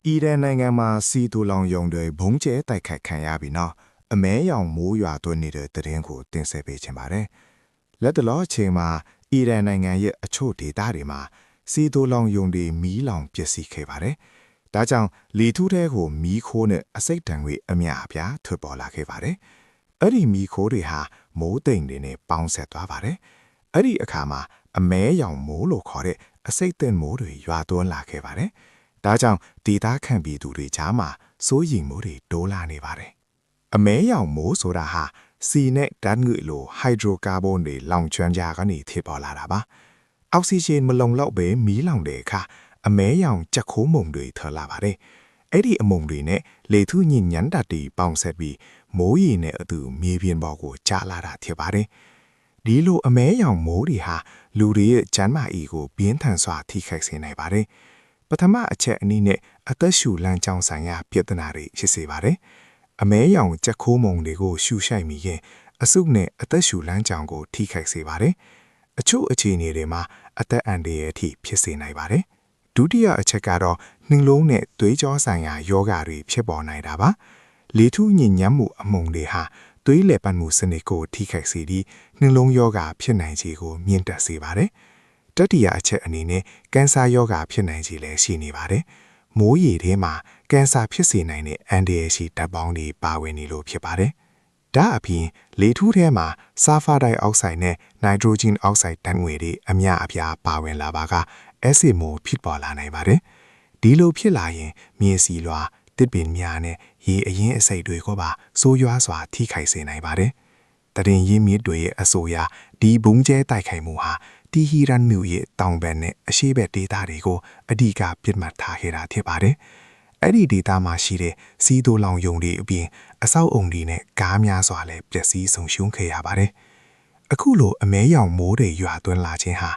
အီရန်နိုင်ငံမှာစီတူလောင်ယုံတွေဘုံကျဲတိုက်ခိုက်ခံရပြီးနောက်အမဲရောင်မိုးရွာသွန်းနေတဲ့တရင်ကိုတင်ဆက်ပေးချင်ပါတယ်။လက်တလောအချိန်မှာအီရန်နိုင်ငံရဲ့အချို့ဒေသတွေမှာစီတူလောင်ယုံတွေမီးလောင်ပျက်စီးခဲ့ပါတယ်။ဒါကြောင့်လီထူးထဲကိုမီးခိုးနဲ့အစိတ်တံတွေအများအပြားထွက်ပေါ်လာခဲ့ပါတယ်။အဲ့ဒီမီးခိုးတွေဟာမိုးတိမ်တွေနဲ့ပေါင်းဆက်သွားပါတယ်။အဲ့ဒီအခါမှာအမဲရောင်မိုးလို့ခေါ်တဲ့အစိတ်တင်မိုးတွေရွာသွန်းလာခဲ့ပါတယ်။ဒါကြောင့်ဒေသခံပြည်သူတွေကြားမှာစိုးရိမ်မှုတွေတိုးလာနေပါတယ်။အမဲရောင်မိုးဆိုတာဟာစီနဲ့ဓာတ်ငွေ့လိုဟိုက်ဒရိုကာဗွန်တွေလောင်ကျွမ်းကြကနေဖြစ်ပေါ်လာတာပါ။အောက်ဆီဂျင်မလုံလောက်ပဲမီးလောင်တဲ့အခါအမဲရောင်ကြက်ခိုးမုန်တွေထွက်လာပါတယ်။အဲ့ဒီအမုန်တွေနဲ့လေထုညစ်ညမ်းဓာတ်တွေပေါင်းဆက်ပြီးမိုးရေနဲ့အတူမြေပြင်ပေါ်ကိုကျလာတာဖြစ်ပါတယ်။ဒီလိုအမဲရောင်မိုးတွေဟာလူတွေရဲ့ကျန်းမာရေးကိုပြင်းထန်စွာထိခိုက်စေနိုင်ပါတယ်။ပထမအချက်အနည်းနဲ့အသက်ရှူလမ်းကြောင်းဆိုင်ရာပြဿနာတွေရှိစေပါတယ်။အမဲရောင်ကြက်ခိုးမုန်တွေကိုရှူရှိုက်မိရင်အဆုတ်နဲ့အသက်ရှူလမ်းကြောင်းကိုထိခိုက်စေပါတယ်။အချို့အခြေအနေတွေမှာအသက်အန္တရာယ်အထိဖြစ်စေနိုင်ပါတယ်။ဒုတိယအချက်ကတော့နှလုံးနဲ့သွေးကြောဆိုင်ရာယောဂတွေဖြစ်ပေါ်နိုင်တာပါ။လေထုညစ်ညမ်းမှုအမုန်တွေဟာသွေးလည်ပတ်မှုစနစ်ကိုထိခိုက်စေပြီးနှလုံးယောဂဖြစ်နိုင်ခြေကိုမြင့်တက်စေပါတယ်။တတိယအချက်အနေနဲ့ကင်ဆာယောဂဖြစ်နိုင်ခြေလည်းရှိနေပါတယ်။မိုးရေထဲမှာကင်ဆာဖြစ်စေနိုင်တဲ့အန်ဒီရရှိဓာတ်ပေါင်းတွေပါဝင်နေလို့ဖြစ်ပါတယ်။ဒါအပြင်လေထုထဲမှာဆာဖာဒိုင်အောက်ဆိုဒ်နဲ့နိုက်ထရိုဂျင်အောက်ဆိုဒ်ဓာတ်ငွေတွေအများအပြားပါဝင်လာပါကအက်ဆစ်မိုးဖြစ်ပေါ်လာနိုင်ပါတယ်။ဒီလိုဖြစ်လာရင်မြေစီလွှာတစ်ပင်များနဲ့ရေအရင်အစိတ်တွေကိုပါဆိုးရွားစွာထိခိုက်စေနိုင်ပါတယ်။တရင်ရင်းမြစ်တွေရဲ့အဆိုအရဒီဘုံကျဲတိုက်ခိုက်မှုဟာတီဟီရန်မြို့ရဲ့တောင်ဘက်နဲ့အရှေ့ဘက်ဒေသတွေကိုအဓိကပြစ်မှတ်ထားခဲ့တာဖြစ်ပါတယ်။အဲ့ဒီဒေသမှာရှိတဲ့စီးတိုးလောင်ယုံတွေအပြင်အဆောက်အုံတွေနဲ့ကားများစွာလည်းပျက်စီးဆုံးရှုံးခဲ့ရပါတယ်။အခုလိုအမဲရောင်မိုးတွေရွာသွန်းလာခြင်းဟာ